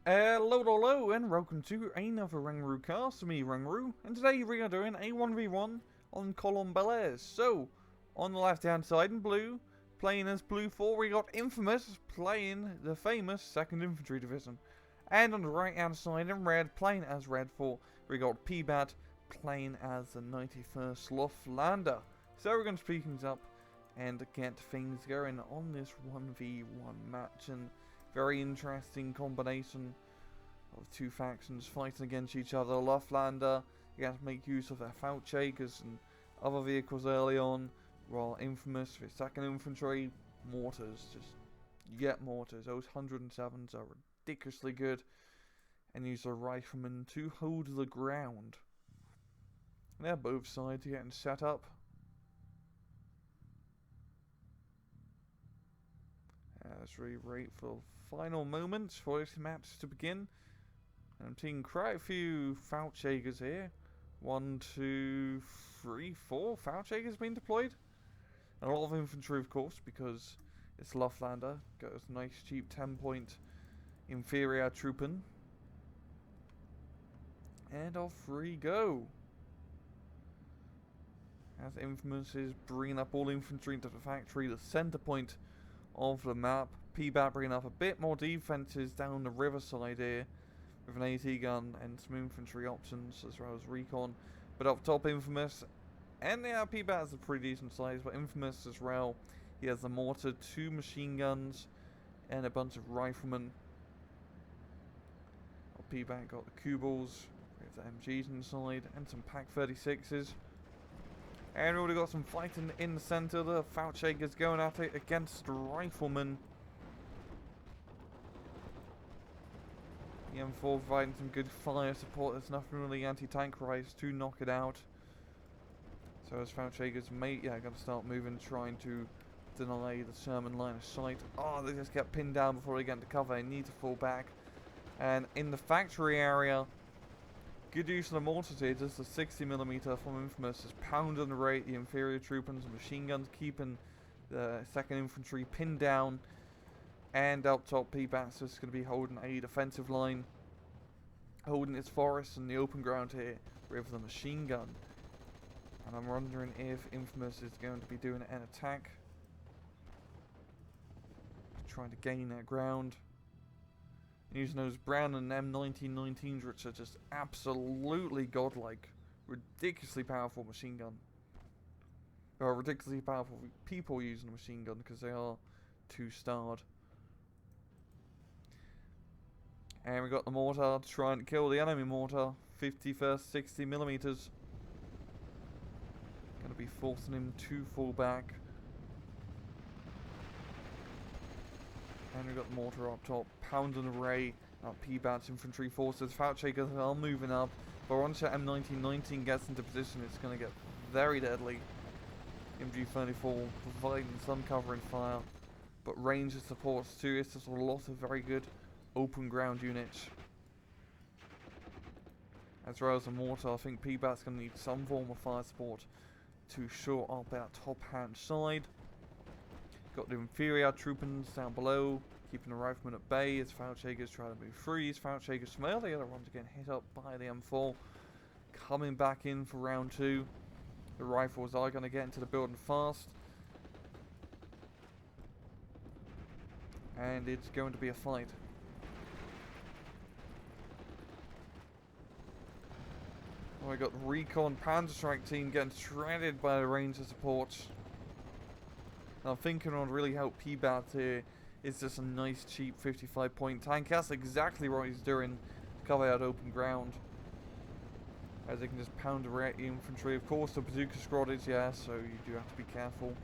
Hello, and welcome to another Rangru cast with me, Rangru, and today we are doing a 1v1 on Column Belair. So, on the left hand side in blue, playing as Blue 4, we got Infamous playing the famous 2nd Infantry Division. And on the right hand side in red, playing as Red 4, we got pbatt playing as the 91st Luftlande. So we're going to speed things up and get things going on this 1v1 match, and very interesting combination of two factions fighting against each other. Luftlande, you have to make use of their Feldshakers and other vehicles early on, while Infamous with 2nd Infantry, mortars. Just, you get mortars. Those 107s are ridiculously good, and use the riflemen to hold the ground. They're both sides getting set up. Let's really wait for final moments for this match to begin. And I'm seeing quite a few Feldshakers here. 1, 2, 3, 4 Feldshakers being deployed. And a lot of infantry, of course, because it's Luftlande. Got this nice cheap 10-point inferior troopen. And off we go. As Infamous is bringing up all infantry into the factory, the center point of the map. pbatt bringing up a bit more defenses down the riverside here with an AT gun and some infantry options as well as recon. But up top, Infamous, and yeah, pbatt is a pretty decent size, but Infamous as well. He has the mortar, 2 machine guns, and a bunch of riflemen. pbatt got the Kubels with the MGs inside and some Pak 36s. And we've already got some fighting in the centre. The Feldshakers going at it against the riflemen. The M4 providing some good fire support. There's nothing really anti-tank wise to knock it out. So as Feldshakers going to start moving, trying to deny the Sherman line of sight. Oh, they just get pinned down before they get into cover. They need to fall back. And in the factory area, good use of the mortars here. Just a 60mm from Infamous is pounding the rate, the inferior troopers and machine guns, keeping the 2nd Infantry pinned down. And up top, pbatt's just going to be holding a defensive line, holding its forests and the open ground here with the machine gun. And I'm wondering if Infamous is going to be doing an attack, trying to gain that ground. Using those Brown and M1919s, which are just absolutely godlike. Ridiculously powerful machine gun. Or ridiculously powerful people using a machine gun because they are 2-starred. And we got the mortar trying to kill the enemy mortar. 51st 60mm. Going to be forcing him to fall back. And we've got the mortar up top, pounding away at pbatt's infantry forces. Feldshakers are moving up, but once that M1919 gets into position, it's going to get very deadly. MG34 providing some cover and fire, but range supports too. It's just a lot of very good open ground units. As well as the mortar, I think pbatt's going to need some form of fire support to shore up that top hand side. Got the inferior troopers down below, keeping the riflemen at bay as Feldshakers try to move free. As Feldshakers smell the other ones getting hit up by the M4. Coming back in for round 2. The rifles are going to get into the building fast. And it's going to be a fight. Oh, we got the Recon Panzer Strike team getting shredded by the Ranger supports. I'm thinking what would really help pbatt here is just a nice cheap 55-point tank. That's exactly what he's doing to cover out open ground. As they can just pound away at the infantry. Of course the bazooka squad is, yeah, so you do have to be careful.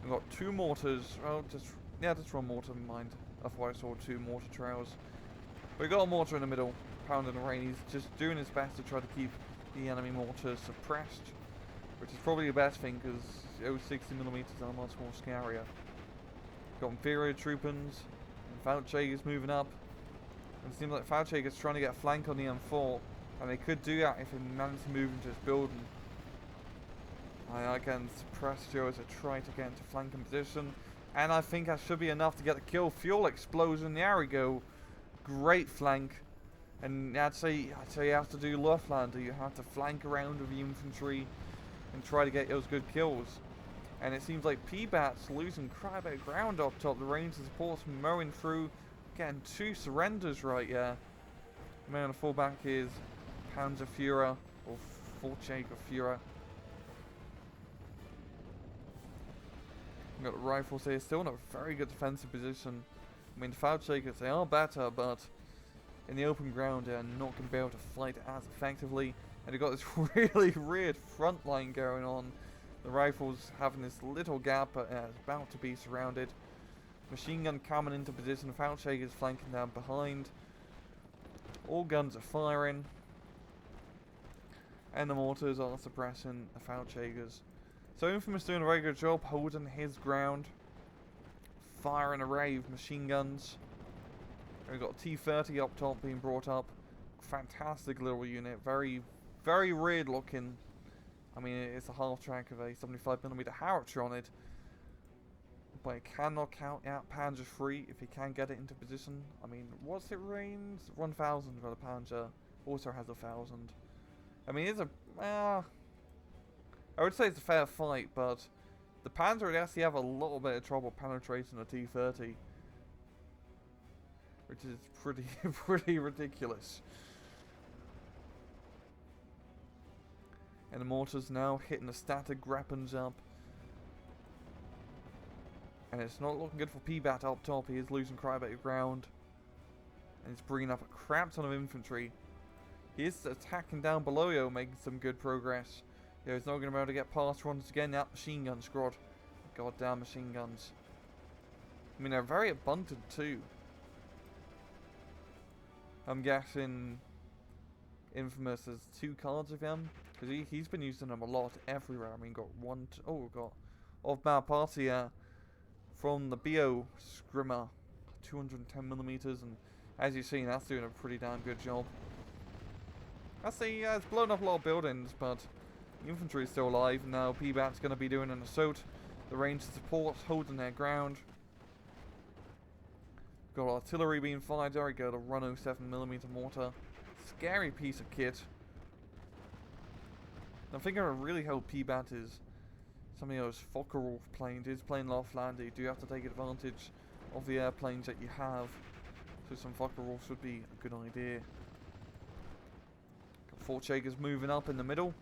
We've got 2 mortars. Well, just one mortar in mind. Otherwise I saw 2 mortar trails. We've got a mortar in the middle, pounding the rain. He's just doing his best to try to keep the enemy mortars suppressed, which is probably the best thing because those 60mm are much more scarier. Got inferior troopers and Feldshakers moving up. And it seems like Feldshakers trying to get a flank on the M4, and they could do that if they manage to move into this building. I can suppress Joe as I try to get into flanking position, and I think that should be enough to get the kill. Fuel explosion, there we go. great flank. And I'd say you have to do Luftlande. You have to flank around with the infantry and try to get those good kills. And it seems like pbatt's losing quite a bit of ground up top. The range of support's mowing through, getting 2 surrenders right, yeah. The man on the fullback is Panzerführer, or Feldjägerführer. We've got the rifles here, still in a very good defensive position. I mean, the Feldjägers, they are better, but in the open ground, they're not going to be able to fight as effectively. And they've got this really weird front line going on. The rifles having this little gap, but it's about to be surrounded. Machine gun coming into position, Feldjägers flanking down behind. All guns are firing. And the mortars are suppressing the Feldjägers. So Infamous doing a very good job holding his ground. Firing an array of machine guns. We've got T-30 up top being brought up. Fantastic little unit. Very, very weird looking. I mean, it's a half track of a 75mm howitzer on it. But it can knock out Panzer III if he can get it into position. I mean, what's it range? 1000 for the Panzer. Also has 1000. I mean, it's a... I would say it's a fair fight, but the Panzer would actually have a little bit of trouble penetrating a T-30. Which is pretty ridiculous. And the mortars now hitting the static grappins up. And it's not looking good for pbatt up top. He is losing quite a bit of ground. And he's bringing up a crap ton of infantry. He is attacking down below you, making some good progress. Yeah, he's not going to be able to get past once again. That machine gun squad. Goddamn machine guns. I mean, they're very abundant too. I'm guessing Infamous has 2 cards of them. Because he's been using them a lot everywhere. I mean, got one... we've got off-map party from the BO Scrimmer. 210mm. And as you've seen, that's doing a pretty damn good job. I see it's blown up a lot of buildings, but the infantry is still alive. Now pbatt's going to be doing an assault. The ranged support holding their ground. Got artillery being fired there. Got a 107mm mortar. Scary piece of kit. I'm thinking it really help pbatt is some of those Fokker planes is playing Luftlande. You do have to take advantage of the airplanes that you have. So some Fokker would be a good idea. Got Feldjägers moving up in the middle.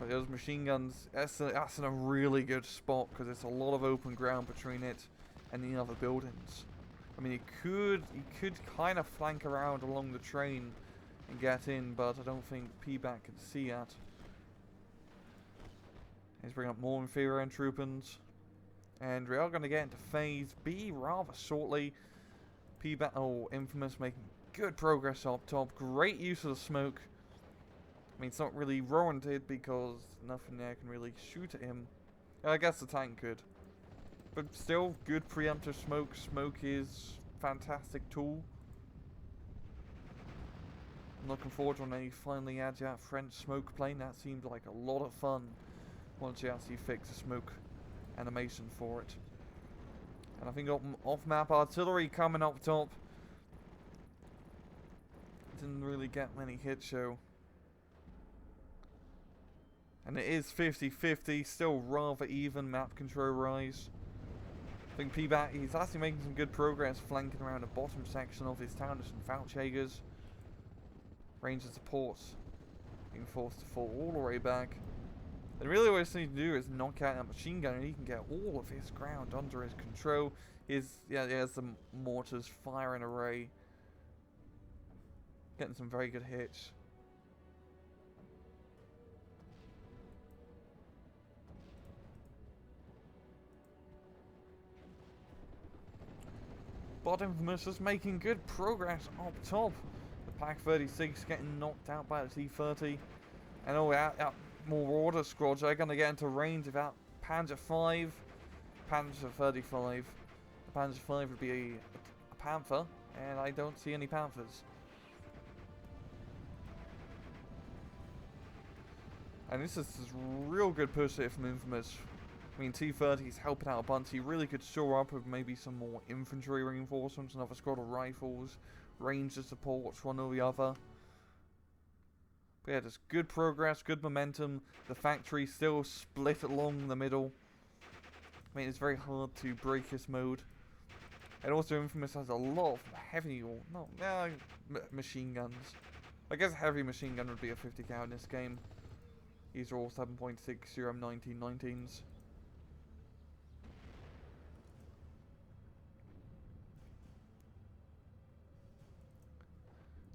But those machine guns, that's in a really good spot because there's a lot of open ground between it and the other buildings. I mean, he could kind of flank around along the train and get in, but I don't think pbatt can see that. He's bringing up more inferior troopers. And we are going to get into phase B rather shortly. pbatt, Infamous making good progress up top. Great use of the smoke. I mean, it's not really warranted because nothing there can really shoot at him. I guess the tank could. But still, good preemptive smoke. Smoke is a fantastic tool. I'm looking forward to when they finally add that French smoke plane. That seemed like a lot of fun once you actually fix a smoke animation for it. And I think off-map artillery coming up top. Didn't really get many hits, though. And it is 50-50, still rather even map control rise. I think pbatt, he's actually making some good progress flanking around the bottom section of his town. There's some Feldjägers. Ranger supports being forced to fall all the way back. And really what he needs to do is knock out that machine gun and he can get all of his ground under his control. There's the mortars firing array. Getting some very good hits. But Infamous is making good progress up top. The Pak 36 getting knocked out by the T-30. And more order squads are going to get into range of that Panzer 5, Panzer 35. The Panzer 5 would be a Panther, and I don't see any Panthers. And this is real good push here from Infamous. I mean, T-30's helping out a bunch. He really could shore up with maybe some more infantry reinforcements, another squad of rifles, ranger supports, one or the other. But yeah, just good progress, good momentum. The factory still split along the middle. I mean, it's very hard to break this mode. And also, Infamous has a lot of heavy, or machine guns. I guess heavy machine gun would be a 50 cal in this game. These are all 7.6 1919s.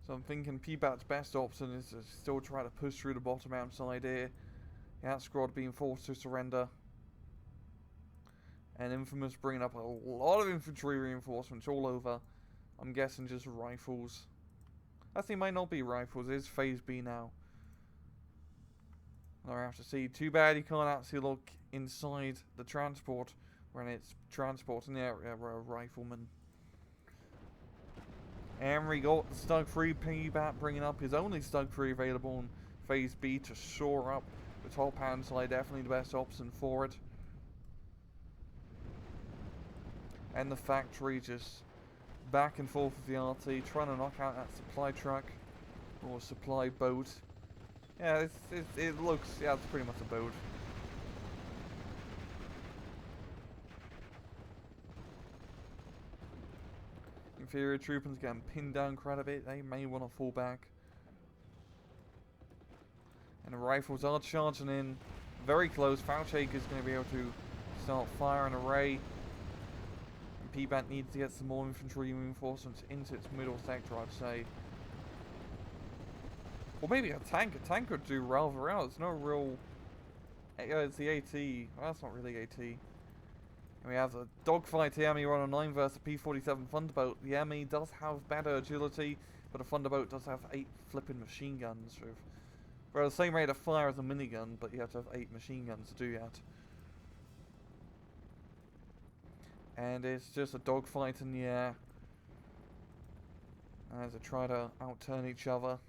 So I'm thinking pbatt's best option is to still try to push through the bottom outside here. That squad being forced to surrender. And Infamous bringing up a lot of infantry reinforcements all over. I'm guessing just rifles. Actually, it might not be rifles. It is Phase B now. I have to see. Too bad you can't actually look inside the transport when it's transporting the area where a rifleman. And we got the Stug 3 pbatt bringing up his only Stug 3 available in Phase B to shore up the top hand side. Definitely the best option for it. And the factory just back and forth with the RT, trying to knock out that supply truck or supply boat. Yeah, it looks, yeah, it's pretty much a boat. Inferior troopers getting pinned down quite a bit. They may want to fall back. And the rifles are charging in very close. Fauchek is going to be able to start firing an array. And pbatt needs to get some more infantry reinforcements into its middle sector, I'd say. Or maybe a tank. A tank would do rather well. It's no real... it's the AT. Well, that's not really AT. And we have the dogfight here, ME-109 versus the P-47 Thunderbolt. The ME does have better agility, but the Thunderbolt does have 8 flipping machine guns with... well, the same rate of fire as a minigun, but you have to have 8 machine guns to do that. And it's just a dogfight in the air as they try to outturn each other.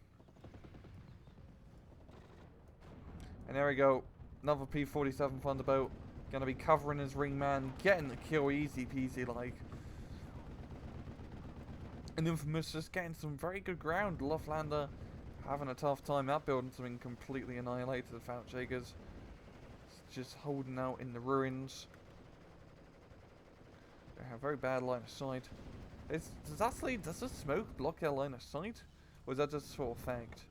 And there we go. Another P-47 Thunderbolt. Gonna be covering his ringman. Getting the kill easy peasy like. And Infamous just getting some very good ground. Luftlande having a tough time. That building's been completely annihilated. The Fauchegers just holding out in the ruins. They have very bad line of sight. Does the smoke block their line of sight? Or is that just for effect?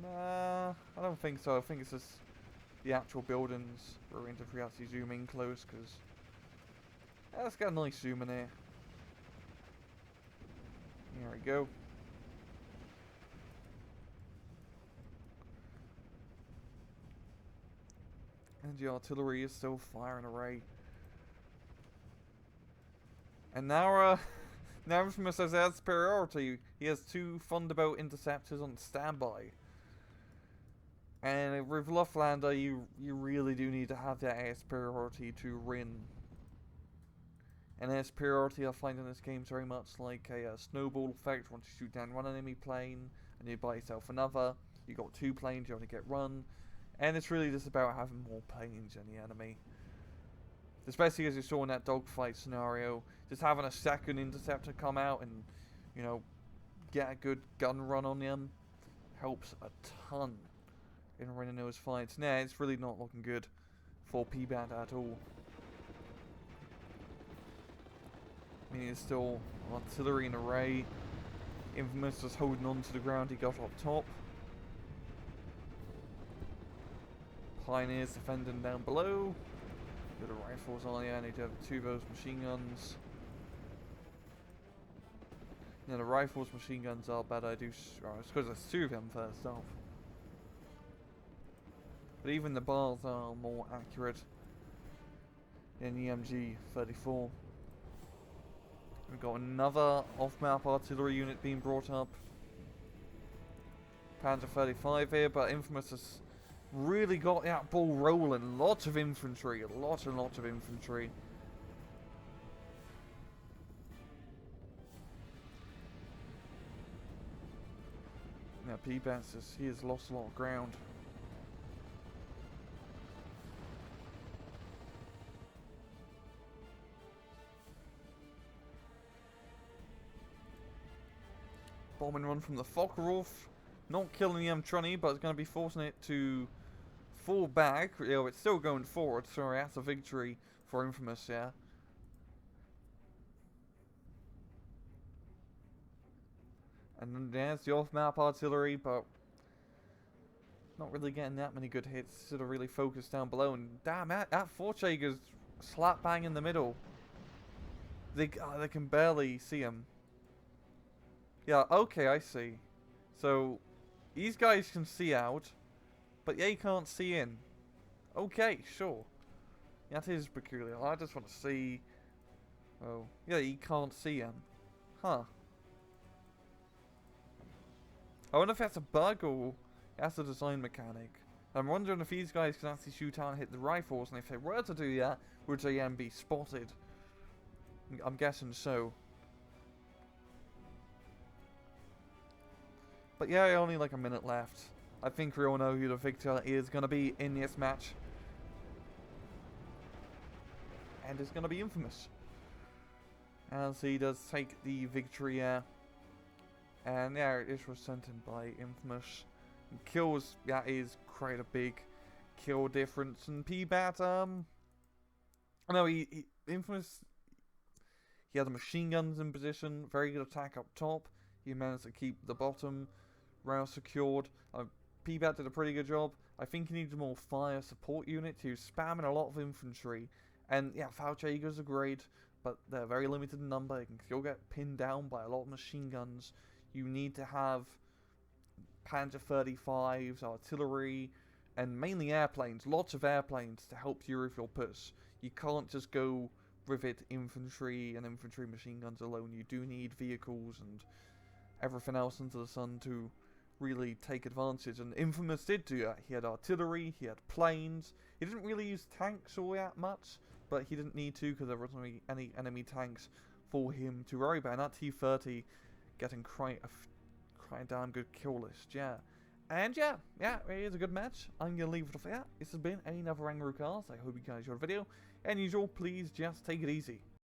Nah, I don't think so. I think it's just the actual buildings we're into if we actually zoom in close, because let's get a nice zoom in here. Here we go. And the artillery is still firing array. And now, now Infamous has superiority. He has 2 Thunderbolt interceptors on standby. And with Luftlande, you really do need to have that air superiority to win. And air superiority I find in this game is very much like a snowball effect. Once you shoot down one enemy plane, and you buy yourself another, you got 2 planes, you only get 1. And it's really just about having more planes than the enemy. Especially as you saw in that dogfight scenario, just having a second interceptor come out and, you know, get a good gun run on them helps a ton in winning those fights. Nah, it's really not looking good for pbatt at all. I mean, it's still artillery in array. Infamous just holding on to the ground he got up top. Pioneers defending down below. Bit of rifles on the end. Need to have 2 of those machine guns. Now the rifles, machine guns are better. It's because there's 2 of them first off. But even the bars are more accurate in the MG34. We've got another off-map artillery unit being brought up. Panzer 35 here, but Infamous has really got that ball rolling. Lots of infantry, lots and lots of infantry. Now pbatt he has lost a lot of ground. Bombing run from the Focke-Wulf. Not killing the M20, but it's going to be forcing it to fall back. You know, it's still going forward. Sorry, that's a victory for Infamous, yeah. And then there's the off-map artillery, but not really getting that many good hits. Sort of really focused down below. And damn, that Fortjäger's slap bang in the middle. They can barely see him. Yeah, okay, I see. So, these guys can see out, but they can't see in. Okay, sure. That is peculiar. I just want to see... Oh, yeah, he can't see him. Huh. I wonder if that's a bug or that's a design mechanic. I'm wondering if these guys can actually shoot out and hit the rifles, and if they were to do that, would they be spotted? I'm guessing so. But yeah, only like a minute left. I think we all know who the victor is going to be in this match. And it's going to be Infamous. As he does take the victory here. And yeah, it was sent in by Infamous. Kills, that is quite a big kill difference. And pbatt, no, Infamous, he had the machine guns in position, very good attack up top. He managed to keep the bottom rail secured. pbatt did a pretty good job. I think he needs more fire support unit. He was spamming a lot of infantry. And yeah, Fortjägers are great, but they're very limited in number. They can still get pinned down by a lot of machine guns. You need to have Panzer 35s, artillery, and mainly airplanes. Lots of airplanes to help you with your push. You can't just go with it infantry and infantry machine guns alone. You do need vehicles and everything else under the sun to really take advantage. And Infamous did do that. He had artillery, he had planes. He didn't really use tanks all that much, but he didn't need to because there wasn't really any enemy tanks for him to worry about. And that T-30 getting quite a damn good kill list, yeah. And yeah, it is a good match. I'm going to leave it off there. This has been another Angry Cars. I hope you guys enjoyed the video. And usual, please just take it easy.